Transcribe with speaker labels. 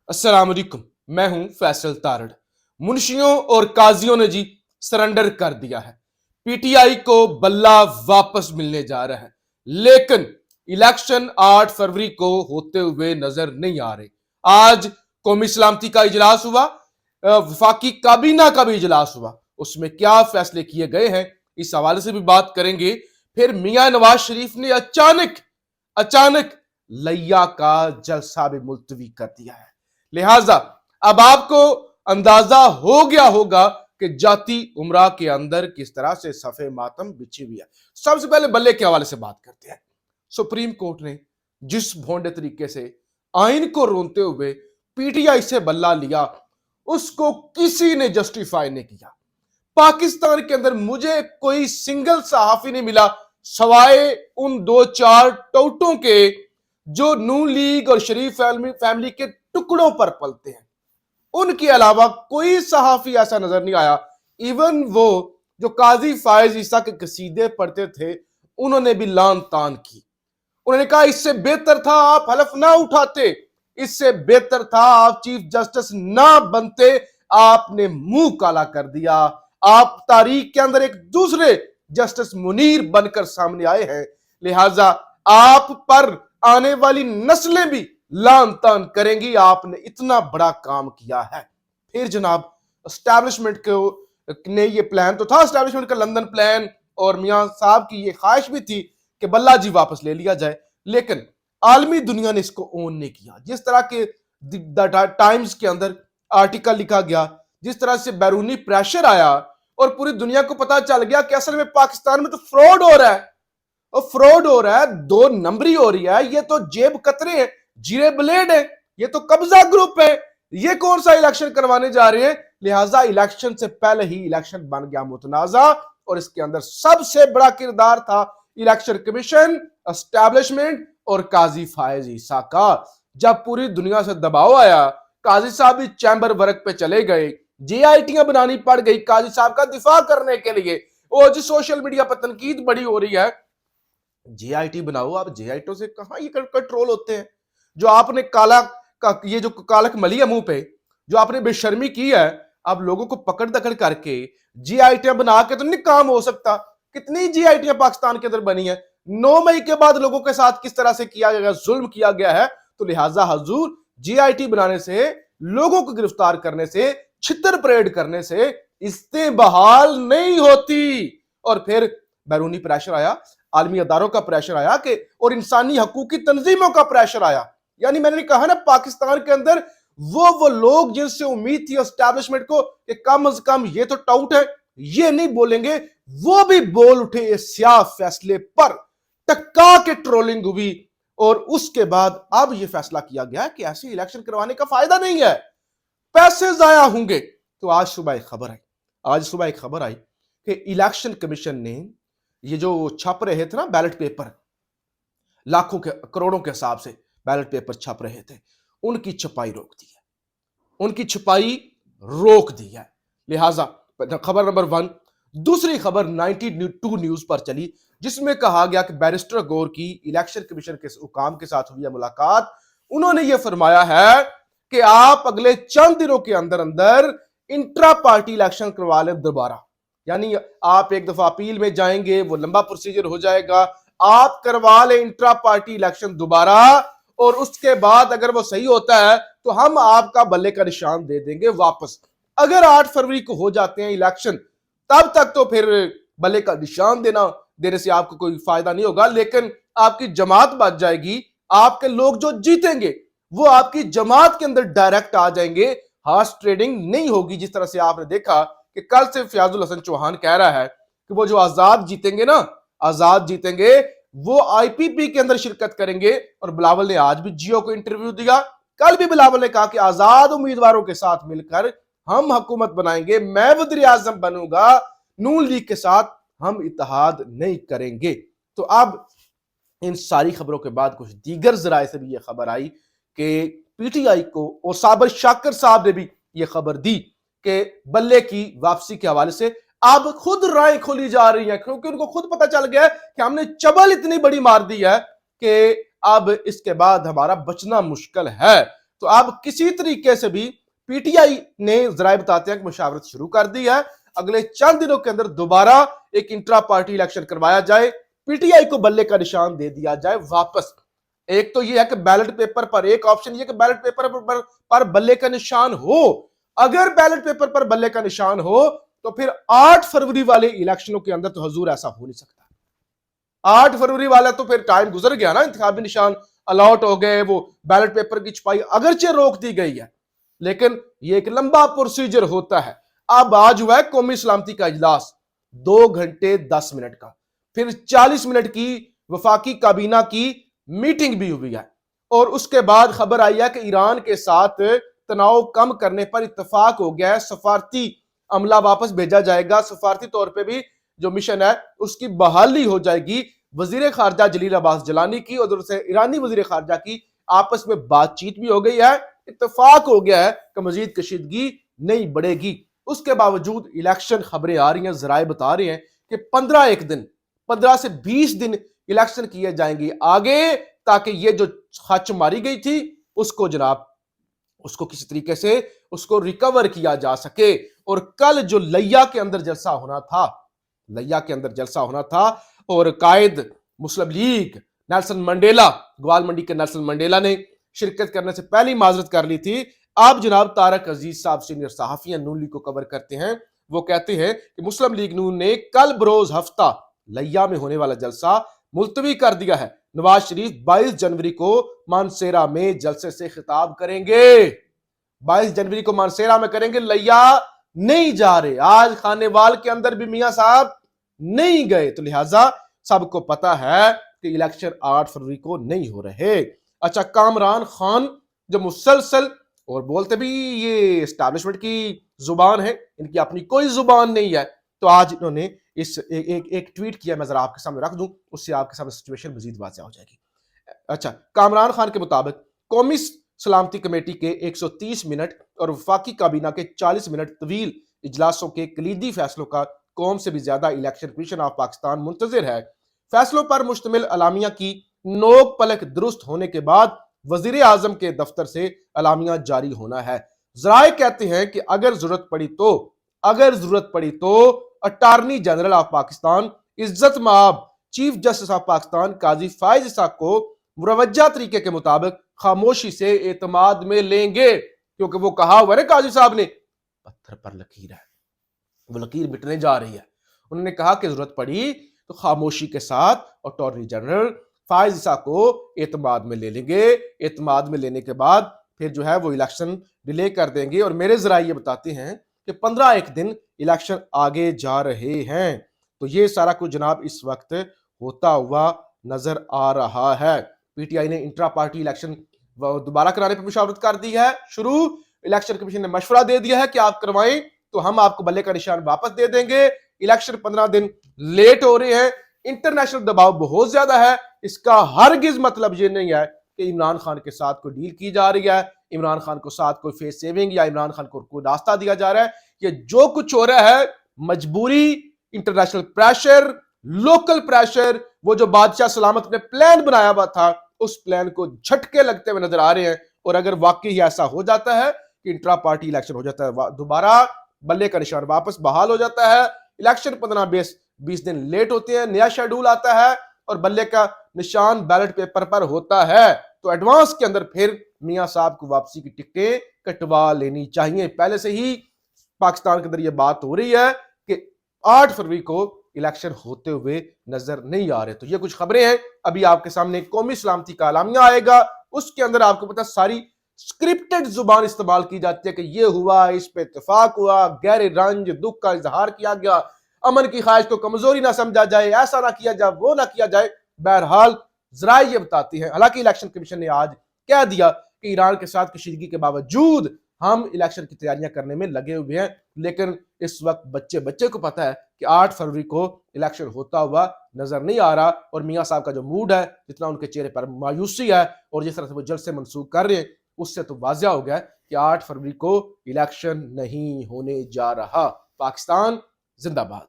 Speaker 1: अस्सलाम वालेकुम। मैं हूं फैसल तारड़। मुंशियों और काजियों ने जी सरेंडर कर दिया है। पीटीआई को बल्ला वापस मिलने जा रहा है, लेकिन इलेक्शन 8 फरवरी को होते हुए नजर नहीं आ रहे। आज कौमी सलामती का इजलास हुआ, वफाकी काबीना का भी इजलास हुआ। उसमें क्या फैसले किए गए हैं, इस हवाले से भी बात करेंगे। फिर मियां नवाज शरीफ ने अचानक अचानक लैया का जलसा भी मुलतवी कर दिया है। लिहाजा अब आपको अंदाजा हो गया होगा कि जाती उमरा के अंदर किस तरह से सफे मातम बिछी हुई है। सबसे पहले बल्ले के हवाले से बात करते हैं। सुप्रीम कोर्ट ने जिस भोंडे तरीके से आइन को रोनते हुए पीटीआई से बल्ला लिया, उसको किसी ने जस्टिफाई नहीं किया। पाकिस्तान के अंदर मुझे कोई सिंगल सहाफी नहीं मिला सवाए उन दो चार टोटों के जो नून लीग और शरीफ फैमिली के टुकड़ों पर पलते हैं। उनके अलावा कोई सहाफी ऐसा नजर नहीं आया। इवन वो जो काजी फायज ईसा के कसीदे पढ़ते थे, उन्होंने भी लान तान की। उन्होंने कहा इससे बेहतर था आप हलफ ना उठाते, इससे बेहतर था आप चीफ जस्टिस ना बनते, आपने मुंह काला कर दिया। आप तारीख के अंदर एक दूसरे जस्टिस मुनीर बनकर सामने आए हैं, लिहाजा आप पर आने वाली नस्लें भी लान तान करेंगी। आपने इतना बड़ा काम किया है। फिर जनाब एस्टैब्लिशमेंट को ने ये प्लान तो था, एस्टैब्लिशमेंट का लंदन प्लान, और मियां साहब की ये ख्वाहिश भी थी कि बल्ला जी वापस ले लिया जाए, लेकिन आलमी दुनिया ने इसको ओन नहीं किया। जिस तरह के द टाइम्स के अंदर आर्टिकल लिखा गया, जिस तरह से बैरूनी प्रेशर आया और पूरी दुनिया को पता चल गया कि असल में पाकिस्तान में तो फ्रॉड हो रहा है, और फ्रॉड हो रहा है, दो नंबरी हो रही है, ये तो जेब कतरे हैं, जीरे ब्लेड है, ये तो कब्जा ग्रुप है, ये कौन सा इलेक्शन करवाने जा रहे हैं। लिहाजा इलेक्शन से पहले ही इलेक्शन बन गया मुतनाजा, और इसके अंदर सबसे बड़ा किरदार था इलेक्शन कमीशन, एस्टैब्लिशमेंट और काजी फायज ईसा का। जब पूरी दुनिया से दबाव आया, काजी साहब भी चैम्बर वर्क पे चले गए, जेआईटियां बनानी पड़ गई काजी साहब का दिफा करने के लिए। और जो सोशल मीडिया पर तनकीद बड़ी हो रही है, जेआईटी बनाओ, आप जेआईटी से कहां ये कंट्रोल होते हैं। जो आपने काला का ये जो कालक मली है मुंह पे, जो आपने बेशर्मी की है, आप लोगों को पकड़ दकड़ करके जीआईटियां बना के तो नहीं काम हो सकता। कितनी जीआईटियां पाकिस्तान के अंदर बनी है, 9 मई के बाद लोगों के साथ किस तरह से किया गया, जुल्म किया गया है। तो लिहाजा हजूर जीआईटी बनाने से, लोगों को गिरफ्तार करने से, छितर परेड करने से इस्तें बहाल नहीं होती। और फिर बैरूनी प्रेशर आया, आलमी अदारों का प्रेशर आया कि, और इंसानी हकूक की तंजीमों का प्रेशर आया। यानी मैंने कहा ना, पाकिस्तान के अंदर वो लोग जिनसे उम्मीद थी एस्टैब्लिशमेंट को कि कम से कम ये तो टाउट है, ये नहीं बोलेंगे, वो भी बोल उठे इस स्याह फैसले पर, टक्का के ट्रोलिंग हुई। और उसके बाद अब यह फैसला किया गया कि ऐसे इलेक्शन करवाने का फायदा नहीं है, पैसे जाया होंगे। तो आज सुबह एक खबर आई कि इलेक्शन कमीशन ने ये जो छप रहे थे ना बैलेट पेपर, लाखों के करोड़ों के हिसाब से बैलेट पेपर छप रहे थे, उनकी छपाई रोक दी है। लिहाजा खबर नंबर 1। दूसरी खबर 92 न्यूज पर चली, जिसमें कहा गया कि बैरिस्टर गौर की इलेक्शन कमीशन के हुकाम के साथ हुई मुलाकात। उन्होंने यह फरमाया है कि आप अगले चंद दिनों के अंदर अंदर इंट्रा पार्टी इलेक्शन करवा लें दोबारा। यानी आप एक दफा अपील में जाएंगे, वो लंबा प्रोसीजर हो जाएगा, आप करवा लें इंट्रा पार्टी इलेक्शन दोबारा, और उसके बाद अगर वो सही होता है तो हम आपका बल्ले का निशान दे देंगे वापस। अगर 8 फरवरी को हो जाते हैं इलेक्शन, तब तक तो फिर बल्ले का निशान देने से आपको कोई फायदा नहीं होगा, लेकिन आपकी जमात बच जाएगी। आपके लोग जो जीतेंगे वो आपकी जमात के अंदर डायरेक्ट आ जाएंगे, हार्स ट्रेडिंग नहीं होगी। जिस तरह से आपने देखा कि कल से फयाजुल हसन चौहान कह रहा है कि वो जो आजाद जीतेंगे वो आईपीपी के अंदर शिरकत करेंगे। और बिलावल ने आज भी जियो को इंटरव्यू दिया, कल भी बिलावल ने कहा कि आजाद उम्मीदवारों के साथ मिलकर हम हुकूमत बनाएंगे, मैं वज़ीर आज़म बनूंगा, नून लीग के साथ हम इत्तेहाद नहीं करेंगे। तो अब इन सारी खबरों के बाद कुछ दीगर जराए से भी यह खबर आई कि पीटीआई को, और साबर शाकर साहब ने भी यह खबर दी कि बल्ले की वापसी के हवाले से अब खुद राय खोली जा रही है, क्योंकि उनको खुद पता चल गया है कि हमने चबल इतनी बड़ी मार दी है कि अब इसके बाद हमारा बचना मुश्किल है। तो अब किसी तरीके से भी पीटीआई ने जराए बताते हैं कि मुशावरत शुरू कर दी है, अगले चंद दिनों के अंदर दोबारा एक इंट्रा पार्टी इलेक्शन करवाया जाए, पीटीआई को बल्ले का निशान दे दिया जाए वापस। एक तो यह है कि बैलेट पेपर पर, एक ऑप्शन यह कि बैलेट पेपर पर बल्ले का निशान हो। अगर बैलेट पेपर पर बल्ले का निशान हो तो फिर 8 फरवरी वाले इलेक्शनों के अंदर तो हुजूर ऐसा हो नहीं सकता। 8 फरवरी वाला तो फिर टाइम गुजर गया ना, इंतखाबी निशान अलॉट हो गए, वो बैलेट पेपर की छपाई अगरचे रोक दी गई है, लेकिन ये एक लंबा प्रोसीजर होता है। अब आज हुआ है कौमी सलामती का इजलास 2 घंटे 10 मिनट का, फिर 40 मिनट की वफाकी काबीना की मीटिंग भी हुई है, और उसके बाद खबर आई है कि ईरान के साथ तनाव कम करने पर इत्तेफाक हो गया है, सफारती अमला वापस भेजा जाएगा, सफारती तौर पे भी जो मिशन है उसकी बहाली हो जाएगी। वजीर खारजा जलील अब्बास जलानी की और दूसरे ईरानी वजीर खारजा की आपस में बातचीत भी हो गई है, इत्तेफाक हो गया है कि मजीद कशीदगी नहीं बढ़ेगी। उसके बावजूद इलेक्शन खबरें आ रही हैं, जराए बता रहे हैं कि 15 से 20 दिन इलेक्शन किए जाएंगे आगे, ताकि ये जो खच मारी गई थी उसको जनाब उसको किसी तरीके से उसको रिकवर किया जा सके। और कल जो लैया के अंदर जलसा होना था, लैया के अंदर जलसा होना था, और कायद मुस्लिम लीग नेल्सन मंडेला, ग्वाल मंडी के नेल्सन मंडेला ने शिरकत करने से पहले माजरत कर ली थी। आप जनाब तारक अजीज साहब सीनियर सहाफी नून लीग को कवर करते हैं, वो कहते हैं कि मुस्लिम लीग नून ने कल बरोज हफ्ता लैया में होने वाला जलसा मुलतवी कर दिया है। नवाज शरीफ 22 जनवरी को मानसेरा में जलसे से खिताब करेंगे, 22 जनवरी को मानसेरा में करेंगे, लैया नहीं जा रहे। आज खानेवाल के अंदर भी मियां साहब नहीं गए, तो लिहाजा सबको पता है कि इलेक्शन 8 फरवरी को नहीं हो रहे। अच्छा, कामरान खान जो मुसलसल और बोलते भी ये एस्टैब्लिशमेंट की जुबान है, इनकी अपनी कोई जुबान नहीं है, तो आज इन्होंने इस एक ट्वीट किया, मैं जरा आपके सामने रख दूं, उससे आपके सामने सिचुएशन मजीद वाज़ेह हो जाएगी। अच्छा, कामरान खान के मुताबिक कौमी सलामती कमेटी के 130 मिनट और वफाकी काबीना के 40 मिनट तवील इजलासों के कलीदी फैसलों का कौम से भी ज्यादा इलेक्शन कमीशन ऑफ पाकिस्तान मुंतजिर है। फैसलों पर मुश्तमिल अलामिया की नोक पलक दुरुस्त होने के बाद वजीर आजम के दफ्तर से अलामिया जारी होना है। जराए कहते हैं कि अगर जरूरत पड़ी तो अटारनी जनरल ऑफ पाकिस्तान इज्जत माब chief justice of Pakistan Qazi Faez Isa को मुरवज्जा तरीके के मुताबिक खामोशी से एतमाद में लेंगे, क्योंकि वो कहा हुआ है काजी साहब ने पत्थर पर लकीर है, वो लकीर मिटने जा रही है। उन्होंने कहा कि जरूरत पड़ी तो खामोशी के साथ अटॉर्नी जनरल फायज इसाक को एतमाद में ले लेंगे, एतमाद में लेने के बाद फिर जो है वो इलेक्शन डिले कर देंगे। और मेरे जरा ये बताते हैं कि 15 दिन इलेक्शन आगे जा रहे हैं, तो ये सारा कुछ जनाब इस वक्त होता हुआ नजर आ रहा है। पीटीआई ने इंट्रा पार्टी इलेक्शन दोबारा कराने पर मुशावरत कर दी है शुरू। इलेक्शन कमीशन ने मशवरा दे दिया है कि आप करवाएं तो हम आपको बल्ले का निशान वापस दे देंगे। इलेक्शन 15 दिन लेट हो रहे हैं, इंटरनेशनल दबाव बहुत ज्यादा है। इसका हरगिज मतलब ये नहीं है कि इमरान खान के साथ कोई डील की जा रही है, इमरान खान को साथ कोई फेस सेविंग या इमरान खान को कोई रास्ता दिया जा रहा है। ये जो कुछ हो रहा है मजबूरी, इंटरनेशनल प्रेशर, लोकल प्रेशर, वो जो बादशाह सलामत ने प्लान बनाया हुआ था उस प्लान को झटके लगते हुए नजर आ रहे हैं। और अगर वाकई ऐसा हो जाता है कि इंट्रा पार्टी इलेक्शन हो जाता है, दोबारा बल्ले का निशान वापस बहाल हो जाता है, इलेक्शन 15-20 दिन लेट होते हैं, नया शेड्यूल आता है और बल्ले का निशान बैलेट पेपर पर होता है, तो एडवांस के अंदर फिर मियां साहब को वापसी की टिकटें कटवा लेनी चाहिए। पहले से ही पाकिस्तान के अंदर यह बात हो रही है कि 8 फरवरी को इलेक्शन होते हुए नजर नहीं आ रहे। तो ये कुछ खबरें हैं। अभी आपके सामने कौमी सलामती का अलामिया आएगा, उसके अंदर आपको पता सारी स्क्रिप्टेड जुबान इस्तेमाल की जाती है कि ये हुआ, इस पे इत्तेफाक हुआ, गहरे रंज दुख का इजहार किया गया, अमन की ख्वाहिश को कमजोरी ना समझा जाए, ऐसा ना किया जाए, वो ना किया जाए। बहरहाल जरा ये बताती हैं, हालांकि इलेक्शन कमीशन ने आज कह दिया कि ईरान के साथ कशीदगी के बावजूद हम इलेक्शन की तैयारियां करने में लगे हुए हैं, लेकिन इस वक्त बच्चे को पता है कि 8 फरवरी को इलेक्शन होता हुआ नजर नहीं आ रहा। और मियां साहब का जो मूड है, जितना उनके चेहरे पर मायूसी है और जिस तरह से वो जल्द से मंसूख कर रहे हैं, उससे तो वाज़िया हो गया कि 8 फरवरी को इलेक्शन नहीं होने जा रहा। पाकिस्तान जिंदाबाद।